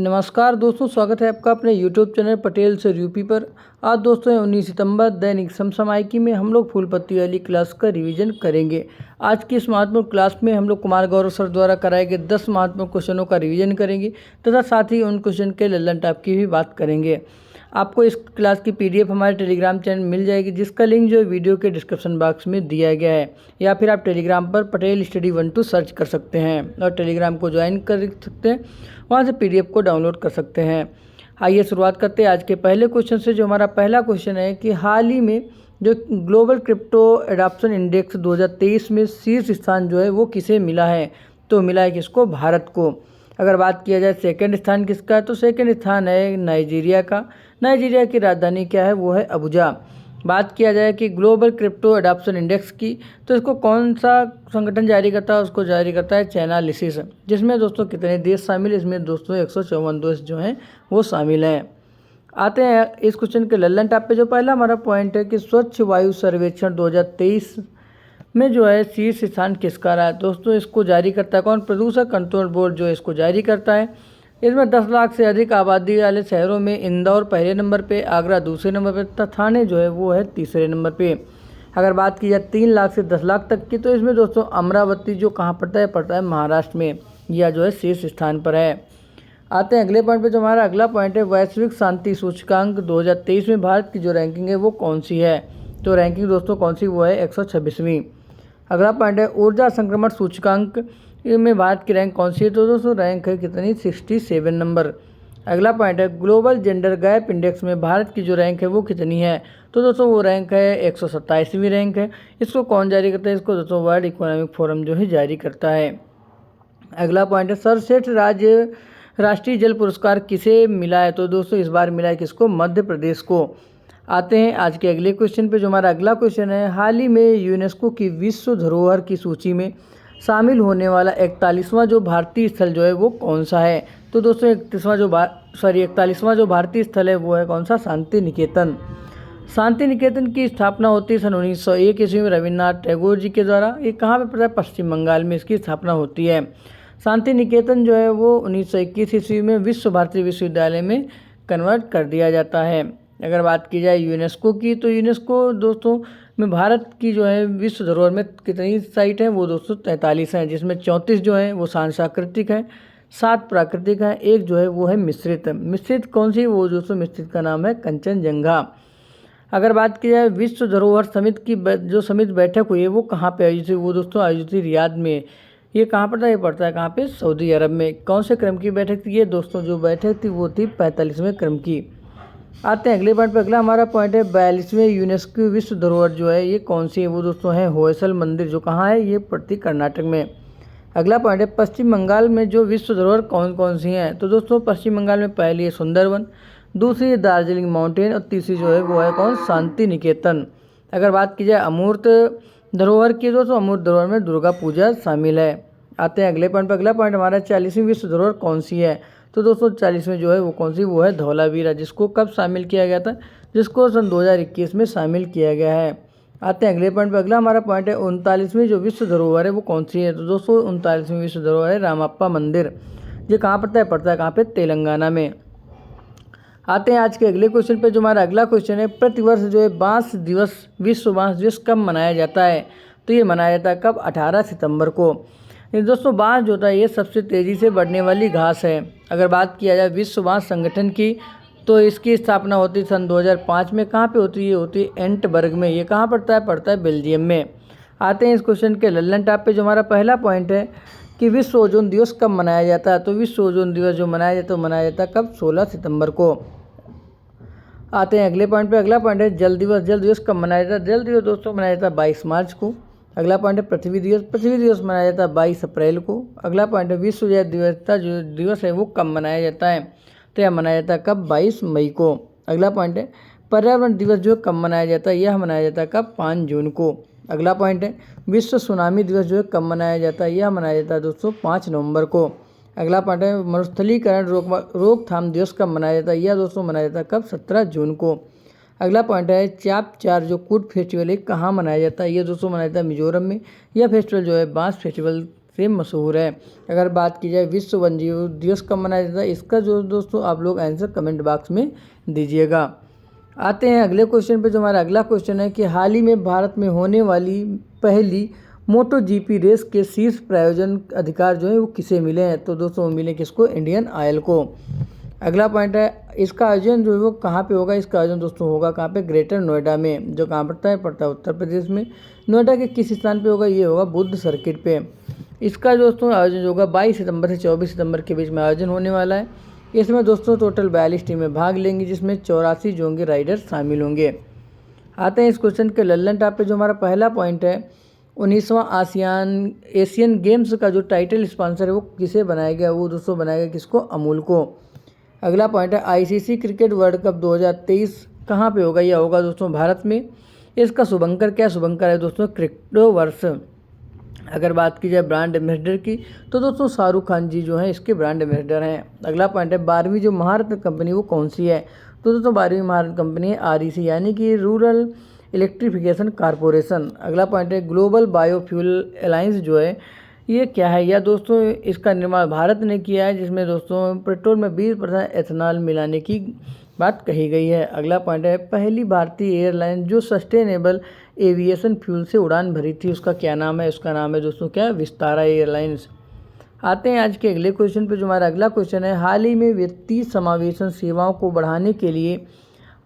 नमस्कार दोस्तों, स्वागत है आपका अपने YouTube channel Patel sir UP पर। आज दोस्तों 19 सितंबर दैनिक समसामयिकी में हम लोग फूल पत्ती वाली क्लास का रिवीजन करेंगे। आज की इस महत्वपूर्ण क्लास में हम लोग कुमार गौरव सर द्वारा कराए गए 10 महत्वपूर्ण क्वेश्चनों का रिवीजन करेंगे तथा साथ ही उन क्वेश्चन के लल्लन टॉप की भी बात करेंगे। आपको इस क्लास की PDF हमारे टेलीग्राम चैनल मिल जाएगी, जिसका लिंक जो है वीडियो के डिस्क्रिप्शन बॉक्स में दिया गया है, या फिर आप टेलीग्राम पर पटेल स्टडी 12 सर्च कर सकते हैं और टेलीग्राम को ज्वाइन कर सकते हैं। वहाँ से PDF को डाउनलोड कर सकते हैं। आइए शुरुआत करते हैं आज के पहले क्वेश्चन से। जो हमारा पहला क्वेश्चन है कि हाल ही में जो ग्लोबल क्रिप्टो एडॉप्शन इंडेक्स 2023 में शीर्ष स्थान जो है वो किसे मिला है, तो मिला है किसको? भारत को। अगर बात किया जाए सेकंड स्थान किसका है, तो सेकंड स्थान है नाइजीरिया का। नाइजीरिया की राजधानी क्या है? वो है अबुजा। बात किया जाए कि ग्लोबल क्रिप्टो एडॉप्शन इंडेक्स की, तो इसको कौन सा संगठन जारी करता है? उसको जारी करता है चाइनालिसिस, जिसमें दोस्तों कितने देश शामिल? इसमें दोस्तों 154 देश जो हैं वो शामिल हैं। आते हैं इस क्वेश्चन के लल्लन टॉप पे। जो पहला हमारा पॉइंट है कि स्वच्छ वायु सर्वेक्षण 2023 में जो है शीर्ष स्थान किसका रहा है? दोस्तों इसको जारी करता है कौन? प्रदूषण कंट्रोल बोर्ड जो इसको जारी करता है। इसमें 10 लाख से अधिक आबादी वाले शहरों में इंदौर पहले नंबर पे, आगरा दूसरे नंबर पे तथा थाने जो है वो है तीसरे नंबर पे। अगर बात की जाए 3 लाख से 10 लाख तक की, तो इसमें दोस्तों अमरावती जो कहाँ पड़ता है महाराष्ट्र में, यह जो है शीर्ष स्थान पर है। आते हैं अगले पॉइंट पे। जो हमारा अगला पॉइंट है वैश्विक शांति सूचकांक 2023 में भारत की जो रैंकिंग है वो कौन सी है? तो रैंकिंग दोस्तों कौन सी? वो है 126वीं। अगला पॉइंट है ऊर्जा संक्रमण सूचकांक में भारत की रैंक कौन सी है? तो दोस्तों रैंक है कितनी? 67 नंबर। अगला पॉइंट है ग्लोबल जेंडर गैप इंडेक्स में भारत की जो रैंक है वो कितनी है? तो दोस्तों वो रैंक है 127वीं रैंक है। इसको कौन जारी करता है? इसको दोस्तों वर्ल्ड इकोनॉमिक फोरम जो है जारी करता है। अगला पॉइंट है सर्वश्रेष्ठ राज्य राष्ट्रीय जल पुरस्कार किसे मिला है? तो दोस्तों इस बार मिला है किसको? मध्य प्रदेश को। आते हैं आज के अगले क्वेश्चन पे। जो हमारा अगला क्वेश्चन है, हाल ही में यूनेस्को की विश्व धरोहर की सूची में शामिल होने वाला 41वां जो भारतीय स्थल जो है वो कौन सा है? तो दोस्तों 41वां जो भारतीय स्थल है वो है कौन सा? शांति निकेतन। शांति निकेतन की स्थापना होती है सन 1901 ईस्वी में रविन्द्रनाथ टैगोर जी के द्वारा। ये कहाँ पे पड़ता है? पश्चिम बंगाल में इसकी स्थापना होती है। शांति निकेतन जो है वो 1921 ईस्वी में विश्व भारती विश्वविद्यालय में कन्वर्ट कर दिया जाता है। अगर बात की जाए यूनेस्को की, तो यूनेस्को दोस्तों में भारत की जो है विश्व धरोहर में कितनी साइट है? वो दोस्तों 43 हैं, जिसमें 34 जो है वो सांस्कृतिक है, 7 प्राकृतिक हैं, एक जो है वो है मिश्रित। मिश्रित कौन सी? वो दोस्तों मिश्रित का नाम है कंचनजंगा। अगर बात की जाए विश्व धरोहर समिति की, जो समिति बैठक हुई है वो कहाँ पे आयोजित हुई? वो दोस्तों आयोजित हुई रियाद में। ये कहाँ पड़ता है? ये पड़ता है कहाँ पे? सऊदी अरब में। कौन से क्रम की बैठक थी ये दोस्तों? जो बैठक थी वो थी 45वें क्रम की। आते हैं अगले पॉइंट पे। अगला हमारा पॉइंट है 42वें यूनेस्को विश्व धरोहर जो है ये कौन सी है? वो दोस्तों है होयसल मंदिर, जो कहाँ है? ये पड़ती कर्नाटक में। अगला पॉइंट है पश्चिम बंगाल में जो विश्व धरोहर कौन कौन सी हैं? तो दोस्तों पश्चिम बंगाल में पहली है सुंदरवन, दूसरी है दार्जिलिंग माउंटेन और तीसरी जो है वो है कौन? शांति निकेतन। अगर बात की जाए अमूर्त धरोहर की, दोस्तों अमूर्त धरोहर में दुर्गा पूजा शामिल है। आते हैं अगले पॉइंट पर। अगला पॉइंट हमारा 40वीं विश्व धरोहर कौन सी है? तो दोस्तों 40वें जो है वो कौन सी? वो है धौलावीरा, जिसको कब शामिल किया गया था? जिसको सन 2021 में शामिल किया गया है। आते हैं अगले पॉइंट पर। अगला हमारा पॉइंट है 39वीं जो विश्व धरोहर है वो कौन सी है? तो दोस्तों 39वीं विश्व धरोहर है रामप्पा मंदिर। ये कहाँ पड़ता है? पड़ता है कहाँ पे? तेलंगाना में। आते हैं आज के अगले क्वेश्चन पे। जो हमारा अगला क्वेश्चन है प्रतिवर्ष जो है बांस दिवस, विश्व बांस दिवस कब मनाया जाता है? तो ये मनाया जाता है कब? 18 सितंबर को। दोस्तों बांस जो होता है ये सबसे तेज़ी से बढ़ने वाली घास है। अगर बात किया जाए विश्व बांस संगठन की, तो इसकी स्थापना होती सन 2005 में। कहाँ पे होती है? ये होती है एंटबर्ग में। ये कहाँ पड़ता है? पड़ता है बेल्जियम में। आते हैं इस क्वेश्चन के लल्लन टॉप पे। जो हमारा पहला पॉइंट है कि विश्व ओजोन दिवस कब मनाया जाता है? तो विश्व ओजोन दिवस जो मनाया जाता है मनाया जाता है कब? 16 सितंबर को। आते हैं अगले पॉइंट पे। अगला पॉइंट है जल दिवस। जल दिवस कब मनाया जाता है? जल दिवस दोस्तों मनाया जाता है 22 मार्च को। अगला पॉइंट है पृथ्वी दिवस। पृथ्वी दिवस मनाया जाता है 22 अप्रैल को। अगला पॉइंट है विश्व जैव विविधता जो दिवस है वो कब मनाया जाता है? तो यह मनाया जाता है कब? 22 मई को। अगला पॉइंट है पर्यावरण दिवस जो कब मनाया जाता है? यह मनाया जाता है कब? 5 जून को। अगला पॉइंट है विश्व सुनामी दिवस जो है कब मनाया जाता है? यह मनाया जाता है दोस्तों 5 नवंबर को। अगला पॉइंट है मरुस्थलीकरण रोकथाम दिवस कब मनाया जाता है? यह दोस्तों मनाया जाता है कब? 17 जून को। अगला पॉइंट है चाप चार जो कूट फेस्टिवल है कहाँ मनाया जाता है? ये दोस्तों मनाया जाता है मिजोरम में। यह फेस्टिवल जो है बांस फेस्टिवल से मशहूर है। अगर बात की जाए विश्व वन्यजीव दिवस कब मनाया जाता है, इसका जो दोस्तों आप लोग आंसर कमेंट बॉक्स में दीजिएगा। आते हैं अगले क्वेश्चन पे। जो हमारा अगला क्वेश्चन है कि हाल ही में भारत में होने वाली पहली मोटो जीपी रेस के शीर्ष प्रायोजन अधिकार जो है वो किसे मिले हैं, तो दोस्तों वो मिले किसको, इंडियन ऑयल को। अगला पॉइंट है इसका आयोजन जो है वो कहाँ पे होगा, इसका आयोजन दोस्तों होगा कहाँ पे, ग्रेटर नोएडा में, जो कहाँ पड़ता है उत्तर प्रदेश में। नोएडा के किस स्थान पे होगा, ये होगा बुद्ध सर्किट पे। इसका दोस्तों आयोजन होगा 22 सितंबर से 24 सितंबर के बीच में आयोजन होने वाला है। इसमें दोस्तों टोटल 42 टीमें भाग लेंगी, जिसमें 84 जो होंगे राइडर्स शामिल होंगे। आते हैं इस क्वेश्चन के लल्लन टॉप पे। जो हमारा पहला पॉइंट है 19वां एशियन गेम्स का जो टाइटल स्पॉन्सर है वो किसे बनाया गया, वो दोस्तों बनाया गया किसको, अमूल को। अगला पॉइंट है आईसीसी क्रिकेट वर्ल्ड कप 2023 कहाँ पे होगा, यह होगा दोस्तों भारत में। इसका शुभंकर क्या, शुभंकर है दोस्तों क्रिप्टोवर्स। अगर बात की जाए ब्रांड एम्बेसडर की, तो दोस्तों शाहरुख खान जी जो हैं इसके ब्रांड एम्बेसडर हैं। अगला पॉइंट है 12वीं जो महारत्न कंपनी वो कौन सी है, तो दोस्तों 12वीं महारत्न कंपनी है आरईसी यानी कि रूरल इलेक्ट्रिफिकेशन कॉरपोरेशन। अगला पॉइंट है ग्लोबल बायोफ्यूल अलायंस जो है ये क्या है, या दोस्तों इसका निर्माण भारत ने किया है, जिसमें दोस्तों पेट्रोल में 20% एथेनॉल मिलाने की बात कही गई है। अगला पॉइंट है पहली भारतीय एयरलाइन जो सस्टेनेबल एविएशन फ्यूल से उड़ान भरी थी उसका क्या नाम है, उसका नाम है दोस्तों क्या, विस्तारा एयरलाइंस। आते हैं आज के अगले क्वेश्चन पे। जो हमारा अगला क्वेश्चन है हाल ही में वित्तीय समावेशन सेवाओं को बढ़ाने के लिए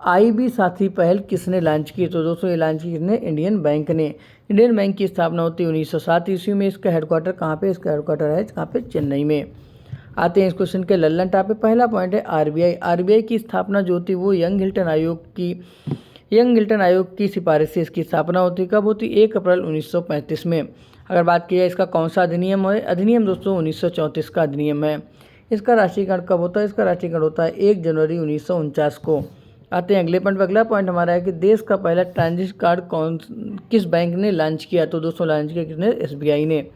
आईबी साथी पहल किसने लॉन्च की, तो दोस्तों ये लॉन्च की किसने, इंडियन बैंक ने। इंडियन बैंक की स्थापना होती है 1907 ईस्वी में। इसका हेडक्वार्टर कहाँ पे, इसका हेडक्वार्टर है कहाँ पे, चेन्नई में। आते हैं इस क्वेश्चन के लल्लन टॉप पे। पहला पॉइंट है आरबीआई। आरबीआई की स्थापना जो होती है वो यंग हिल्टन आयोग की सिफारिश से इसकी स्थापना होती है। कब होती है, 1 अप्रैल 1935 में। अगर बात की जाए इसका कौन सा अधिनियम है, अधिनियम दोस्तों 1934 का अधिनियम है। इसका राष्ट्रीयकरण कब होता है, इसका राष्ट्रीयकरण होता है 1 जनवरी 1949 को। आते हैं अगले पॉइंट पर। अगला पॉइंट हमारा है कि देश का पहला ट्रांजिट कार्ड किस बैंक ने लॉन्च किया, तो दोस्तों लॉन्च किया किसने, एसबीआई ने।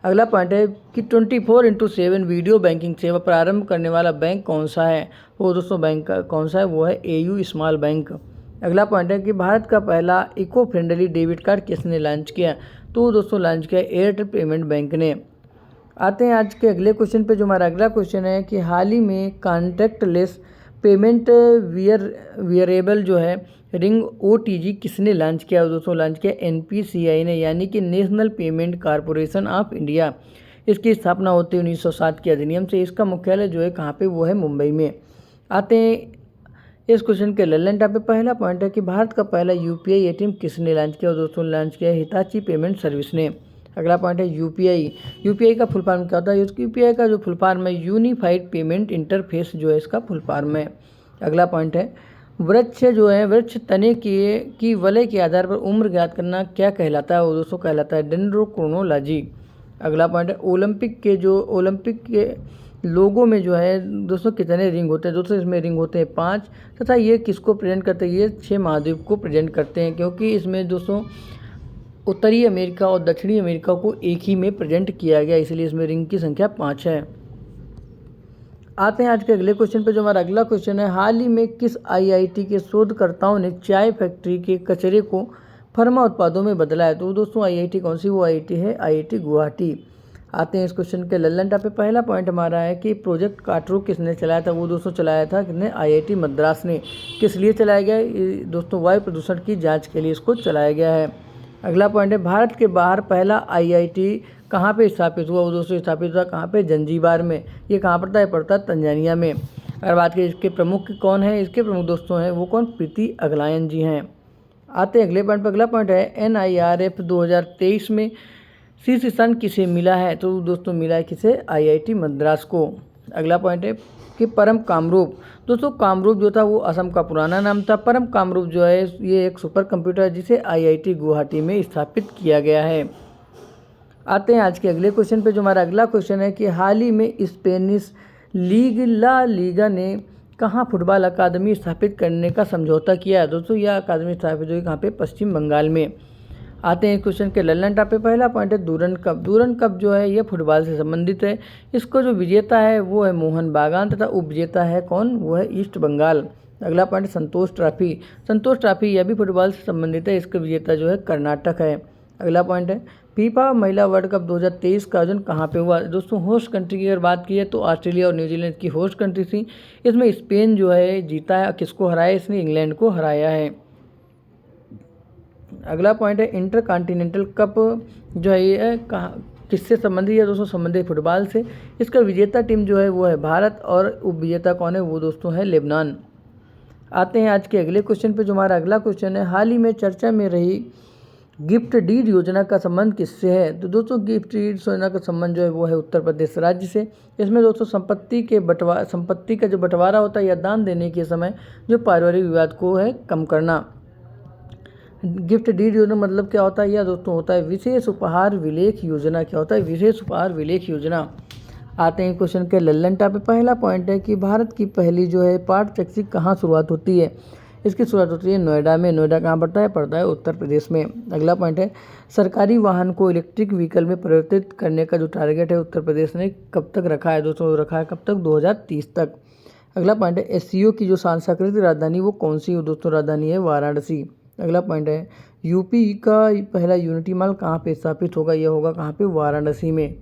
अगला पॉइंट है कि 24/7 वीडियो बैंकिंग सेवा प्रारंभ करने वाला बैंक कौन सा है, वो दोस्तों बैंक का कौन सा है, वो है एयू स्मॉल बैंक। अगला पॉइंट है कि भारत का पहला इको फ्रेंडली डेबिट कार्ड किसने लॉन्च किया, तो दोस्तों लॉन्च किया एयरटेल पेमेंट बैंक ने। आते हैं आज के अगले क्वेश्चन पे। जो हमारा अगला क्वेश्चन है कि हाल ही में कॉन्टैक्टलेस पेमेंट वियरेबल जो है रिंग ओटीजी किसने लॉन्च किया, दोस्तों लॉन्च किया एनपीसीआई ने यानी कि national payment corporation of India. इसकी स्थापना होती है 1907 के अधिनियम से। इसका मुख्यालय जो है कहाँ पे, वो है मुंबई में। आते हैं इस क्वेश्चन के लल्लन टॉप पे। पहला पॉइंट है कि भारत का पहला यूपीआई एटीएम किसने लॉन्च किया, दोस्तों लॉन्च किया हिताची पेमेंट सर्विस ने। अगला पॉइंट है यूपीआई का फुल फॉर्म क्या होता है, यूपीआई का जो फुल फॉर्म है यूनिफाइड पेमेंट इंटरफेस जो है इसका फुल फॉर्म है। अगला पॉइंट है वृक्ष तने की वलय के आधार पर उम्र ज्ञात करना क्या कहलाता है, वो दोस्तों कहलाता है डेंड्रोक्रोनोलॉजी। अगला पॉइंट है ओलंपिक के लोगों में जो है दोस्तों कितने रिंग होते हैं, दोस्तों इसमें रिंग होते हैं 5 तथा ये किसको प्रेजेंट करते हैं, ये 6 महाद्वीप को प्रेजेंट करते हैं, क्योंकि इसमें दोस्तों उत्तरी अमेरिका और दक्षिणी अमेरिका को एक ही में प्रेजेंट किया गया, इसलिए इसमें रिंग की संख्या 5 है। आते हैं आज के अगले क्वेश्चन पे। जो हमारा अगला क्वेश्चन है हाल ही में किस आईआईटी के शोधकर्ताओं ने चाय फैक्ट्री के कचरे को फर्मा उत्पादों में बदला है, तो दोस्तों आईआईटी कौन सी, वो आईआईटी है आईआईटी गुवाहाटी। आते हैं इस क्वेश्चन के लल्लन टॉप पे। पहला पॉइंट हमारा है कि प्रोजेक्ट काटरू किसने चलाया था, वो दोस्तों चलाया था किसने, आईआईटी मद्रास ने। किस लिए चलाया गया, दोस्तों वायु प्रदूषण की जाँच के लिए इसको चलाया गया है। अगला पॉइंट है भारत के बाहर पहला आईआईटी कहाँ पे स्थापित हुआ, वो दोस्तों स्थापित हुआ कहाँ पे, जंजीबार में। ये कहाँ पड़ता है, पड़ता है तंजानिया में। अगर बात करें इसके प्रमुख कौन है, इसके प्रमुख दोस्तों हैं वो कौन, प्रीति अगलायन जी हैं। आते हैं अगले पॉइंट पर। अगला पॉइंट है एनआईआरएफ 2023 में शीर्ष स्थान किसे मिला है, तो दोस्तों मिला है किसे, आईआईटी मद्रास को। अगला पॉइंट है कि परम कामरूप, दोस्तों कामरूप जो था वो असम का पुराना नाम था। परम कामरूप जो है ये एक सुपर कंप्यूटर है जिसे आईआईटी गुवाहाटी में स्थापित किया गया है। आते हैं आज के अगले क्वेश्चन पे। जो हमारा अगला क्वेश्चन है कि हाल ही में स्पेनिश लीग ला लीगा ने कहाँ फुटबॉल अकादमी स्थापित करने का समझौता किया है, दोस्तों यह अकादमी स्थापित हुई कहाँ पे, पश्चिम बंगाल में। आते हैं इस क्वेश्चन के लल्लन टॉप पे। पहला पॉइंट है दूरन कप जो है ये फुटबॉल से संबंधित है। इसको जो विजेता है वो है मोहन बागान तथा उपविजेता है कौन, वो है ईस्ट बंगाल। अगला पॉइंट है संतोष ट्रॉफी यह भी फुटबॉल से संबंधित है, इसका विजेता जो है कर्नाटक है। अगला पॉइंट है फीफा महिला वर्ल्ड कप 2023 का आयोजन कहाँ पे हुआ? दोस्तों होस्ट कंट्री की अगर बात की है तो ऑस्ट्रेलिया और न्यूजीलैंड की होस्ट कंट्री थी। इसमें स्पेन जो है जीता है, किसको हराया? इसने इंग्लैंड को हराया है। अगला पॉइंट है इंटर कॉन्टिनेंटल कप जो है ये कहाँ किससे संबंधित है? दोस्तों संबंधित फुटबॉल से। इसका विजेता टीम जो है वो है भारत और उपविजेता कौन है? वो दोस्तों है लेबनान। आते हैं आज के अगले क्वेश्चन पे। जो हमारा अगला क्वेश्चन है, हाल ही में चर्चा में रही गिफ्ट डीड योजना का संबंध किससे है? तो दोस्तों गिफ्ट डीड योजना का संबंध जो है वो है उत्तर प्रदेश राज्य से। इसमें दोस्तों संपत्ति का जो बंटवारा होता है या दान देने के समय जो पारिवारिक विवाद को है कम करना। गिफ्ट डीड योजना मतलब क्या होता है? यह दोस्तों होता है विशेष उपहार विलेख योजना। क्या होता है? विशेष उपहार विलेख योजना। आते हैं क्वेश्चन के लल्लन टाइप पे। पहला पॉइंट है कि भारत की पहली जो है पाठ टैक्सी कहाँ शुरुआत होती है? इसकी शुरुआत होती है नोएडा में। नोएडा कहाँ पड़ता है? पड़ता है उत्तर प्रदेश में। अगला पॉइंट है सरकारी वाहन को इलेक्ट्रिक व्हीकल में परिवर्तित करने का जो टारगेट है उत्तर प्रदेश ने कब तक रखा है? दोस्तों रखा है कब तक? 2030 तक। अगला पॉइंट है एससीओ की जो सांस्कृतिक राजधानी वो कौन सी? दोस्तों राजधानी है वाराणसी। अगला पॉइंट है यूपी का पहला यूनिटी मॉल कहाँ पे स्थापित होगा? यह होगा कहाँ पे? वाराणसी में।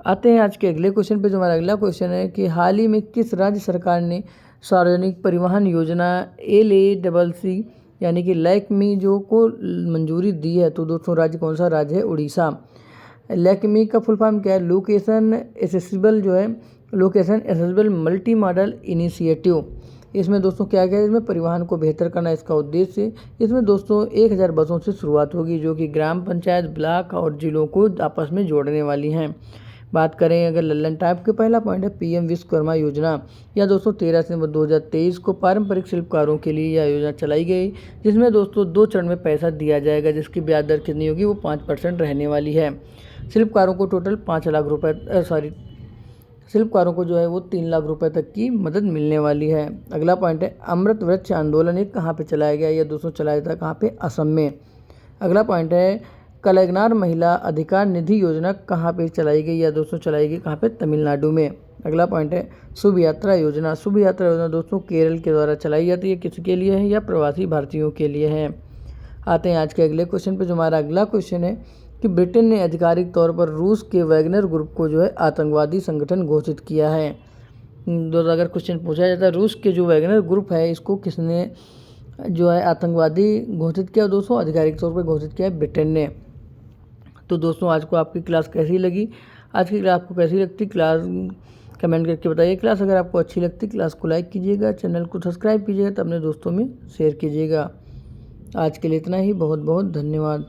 आते हैं आज के अगले क्वेश्चन पे। जो हमारा अगला क्वेश्चन है कि हाल ही में किस राज्य सरकार ने सार्वजनिक परिवहन योजना LACC यानी कि लैक्मी जो को मंजूरी दी है? तो दोस्तों राज्य कौन सा राज्य है? उड़ीसा। लैक्मी का फुल फॉर्म क्या है? Location accessible multi modal initiative. इसमें दोस्तों क्या क्या है? इसमें परिवहन को बेहतर करना इसका उद्देश्य। इसमें दोस्तों 1000 बसों से शुरुआत होगी जो कि ग्राम पंचायत, ब्लॉक और जिलों को आपस में जोड़ने वाली हैं। बात करें अगर लल्लन टाइप के, पहला पॉइंट है PM विश्वकर्मा योजना। यह दोस्तों 13 सितंबर 2023 को पारंपरिक शिल्पकारों के लिए यह योजना चलाई गई, जिसमें दोस्तों 2 चरण में पैसा दिया जाएगा, जिसकी ब्याज दर कितनी होगी? वो 5% रहने वाली है। शिल्पकारों को टोटल 5 लाख रुपये शिल्पकारों को जो है वो 3 लाख रुपए तक की मदद मिलने वाली है। अगला पॉइंट है अमृत वृक्ष आंदोलन ये कहाँ पे चलाया गया? यह दोस्तों चलाया था कहाँ पे? असम में। अगला पॉइंट है कलैगनार महिला अधिकार निधि योजना कहाँ पे चलाई गई? या दोस्तों चलाई गई कहाँ पे? तमिलनाडु में। अगला पॉइंट है शुभ यात्रा योजना। शुभ यात्रा योजना दोस्तों केरल के द्वारा चलाई जाती है। किसके लिए है? या प्रवासी भारतीयों के लिए है। आते हैं आज के अगले क्वेश्चन पे। जो हमारा अगला क्वेश्चन है कि ब्रिटेन ने आधिकारिक तौर पर रूस के वैगनर ग्रुप को जो है आतंकवादी संगठन घोषित किया है। दोस्तों अगर क्वेश्चन पूछा जाता है रूस के जो वैगनर ग्रुप है इसको किसने जो है आतंकवादी घोषित किया? दोस्तों आधिकारिक तौर पर घोषित किया है ब्रिटेन ने। तो दोस्तों आज को आपकी क्लास कैसी लगी? आज की क्लास आपको कैसी लगती? क्लास कमेंट करके बताइए। क्लास अगर आपको अच्छी लगती क्लास को लाइक कीजिएगा, चैनल को सब्सक्राइब कीजिएगा, तो अपने दोस्तों में शेयर कीजिएगा। आज के लिए इतना ही। बहुत बहुत धन्यवाद।